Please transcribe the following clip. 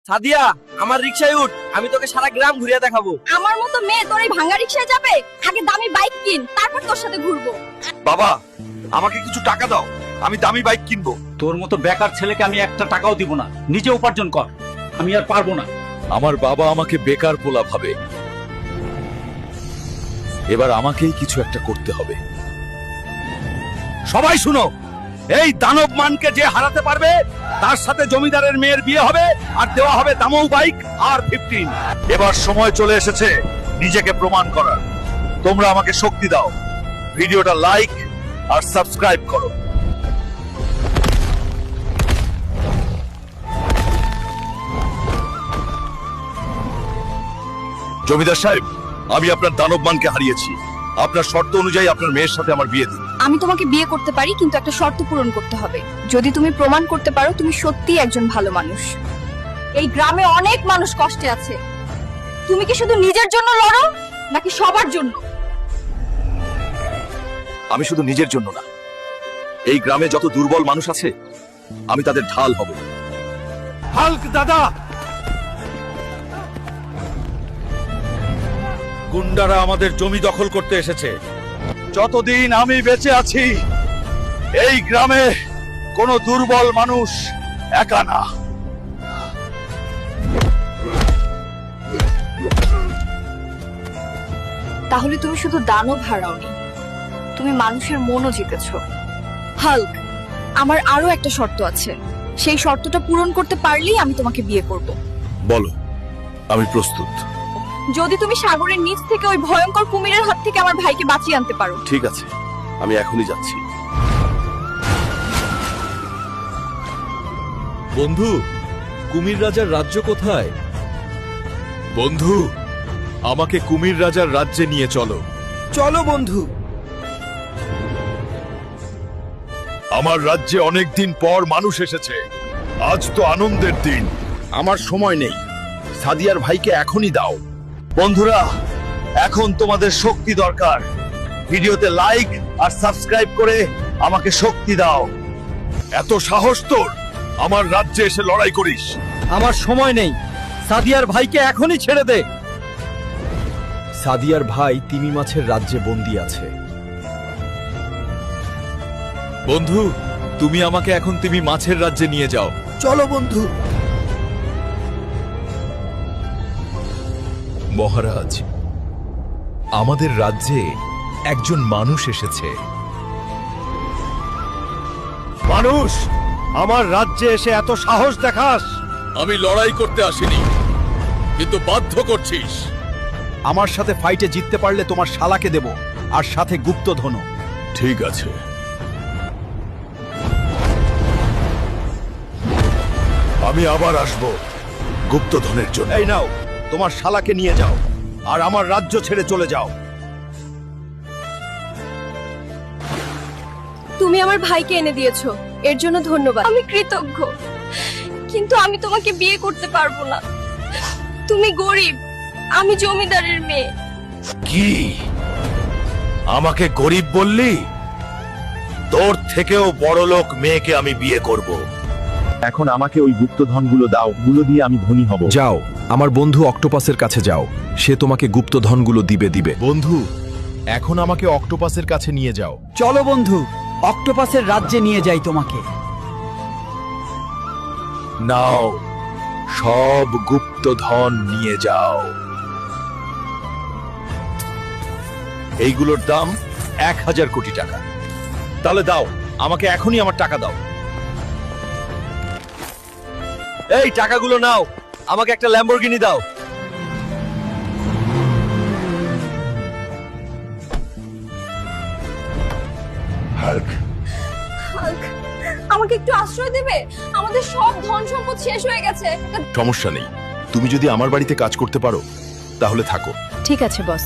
সাদিয়া, আমার রিকশায় উঠ, আমি তোকে সারা গ্রাম ঘুরিয়ে দেখাবো। আমার মতো মেয়ে তোর এই ভাঙা রিকশায় যাবে? আগে দামি বাইক কিন, তারপর তোর সাথে ঘুরবো। বাবা, আমাকে কিছু টাকা দাও, আমি দামি বাইক কিনবো। তোর মতো বেকার ছেলেকে আমি একটা টাকাও দিব না, নিজে উপার্জন কর। আমি আর পারবো না। আমার বাবা আমাকে বেকার পোলা ভাবে, এবার আমাকেই কিছু একটা করতে হবে। সবাই শুনো, এই দানব মানকে যে হারাতে পারবে তার সাথে জমিদারের মেয়ের বিয়ে হবে আর দেওয়া হবে দামৌ বাইক আর 15। এবার সময় চলে এসেছে নিজেকে প্রমাণ করার। তোমরা আমাকে শক্তি দাও, ভিডিওটা লাইক আর সাবস্ক্রাইব করো। জমিদার সাহেব, আমি আপনার দানব মানকে হারিয়েছি। আপনার শর্ত অনুযায়ী আপনার মেয়ের সাথে আমার বিয়ে দিন। আমি তোমাকে বিয়ে করতে পারি, কিন্তু একটা শর্ত পূরণ করতে হবে। যদি তুমি প্রমাণ করতে পারো তুমি সত্যিই একজন ভালো মানুষ। এই গ্রামে অনেক মানুষ কষ্টে আছে, তুমি কি শুধু নিজের জন্য লড়ো নাকি সবার জন্য? আমি শুধু নিজের জন্য না, এই গ্রামে যত দুর্বল মানুষ আছে আমি তাদের ঢাল হব। হাল্ক দাদা, গুন্ডারা আমাদের জমি দখল করতে এসেছে। যতদিন আমি বেঁচে আছি এই গ্রামে কোনো দুর্বল মানুষ একা না। তাহলে তুমি শুধু দানব হারাওনি, তুমি মানুষের মনও জিতেছো। হাল্ক, আমার আরো একটা শর্ত আছে। সেই শর্তটা পূরণ করতে পারলেই আমি তোমাকে বিয়ে করব। বলো, আমি প্রস্তুত। যদি তুমি সাগরের নিচ থেকে ওই ভয়ঙ্কর কুমিরের হাত থেকে আমার ভাইকে বাঁচিয়ে আনতে পারো। ঠিক আছে, আমি এখনই যাচ্ছি। বন্ধু, কুমির রাজার রাজ্য কোথায়? বন্ধু, আমাকে কুমির রাজার রাজ্যে নিয়ে চলো। চলো বন্ধু। আমার রাজ্যে অনেক দিন পর মানুষ এসেছে, আজ তো আনন্দের দিন। আমার সময় নেই, সাদিয়ার ভাইকে এখনই দাও। বন্ধুরা, এখন তোমাদের শক্তি দরকার। ভিডিওতে লাইক আর সাবস্ক্রাইব করে আমাকে শক্তি দাও। এত সাহস তোর, আমার রাজ্যে এসে লড়াই করিস? আমার সময় নেই, সাদিয়ার ভাইকে এখনই ছেড়ে দে। সাদিয়ার ভাই তিমি মাছের রাজ্যে বন্দী আছে। বন্ধু, তুমি আমাকে এখন তিমি মাছের রাজ্যে নিয়ে যাও। চলো বন্ধু। মহারাজ, আমাদের রাজ্যে একজন মানুষ এসেছে। মানুষ, আমার রাজ্যে এসে এত সাহস দেখাস? আমি লড়াই করতে আসিনি, কিন্তু বাধ্য করছিস। আমার সাথে ফাইটে জিততে পারলে তোমার শালাকে দেব, আর সাথে গুপ্তধনও। ঠিক আছে, আমি আবার আসব গুপ্তধনের জন্য। এই নাও, তোমার শালাকে নিয়ে যাও আর আমার রাজ্য ছেড়ে চলে যাও। তুমি আমার ভাইকে এনে দিয়েছো, এর জন্য ধন্যবাদ। আমি কৃতজ্ঞ, কিন্তু আমি তোমাকে বিয়ে করতে পারবো না। তুমি গরিব, আমি জমিদারের মেয়ে। কি আমাকে গরিব বললি? তোর থেকেও বড় লোক মেয়েকে আমি বিয়ে করব। এখন আমাকে ওই গুপ্তধনগুলো দাও, গুলো দিয়ে আমি ধনী হব। যাও, আমার বন্ধু অক্টোপাসের কাছে যাও, সে তোমাকে গুপ্তধনগুলো দিবে। বন্ধু, এখন আমাকে অক্টোপাসের কাছে নিয়ে যাও। চলো বন্ধু, অক্টোপাসের রাজ্যে নিয়ে যাই তোমাকে। নাও, সব গুপ্তধন নিয়ে যাও। এইগুলোর দাম 1000 কোটি টাকা। তাহলে দাও, আমাকে এখনই আমার টাকা দাও। এই টাকাগুলো নাও, আমাকে একটা ল্যাম্বরগিনি দাও। হাল্ক, আমাকে একটু আশ্রয় দেবে? আমাদের সব ধন সম্পদ শেষ হয়ে গেছে। সমস্যা নেই, তুমি যদি আমার বাড়িতে কাজ করতে পারো তাহলে থাকো। ঠিক আছে বস।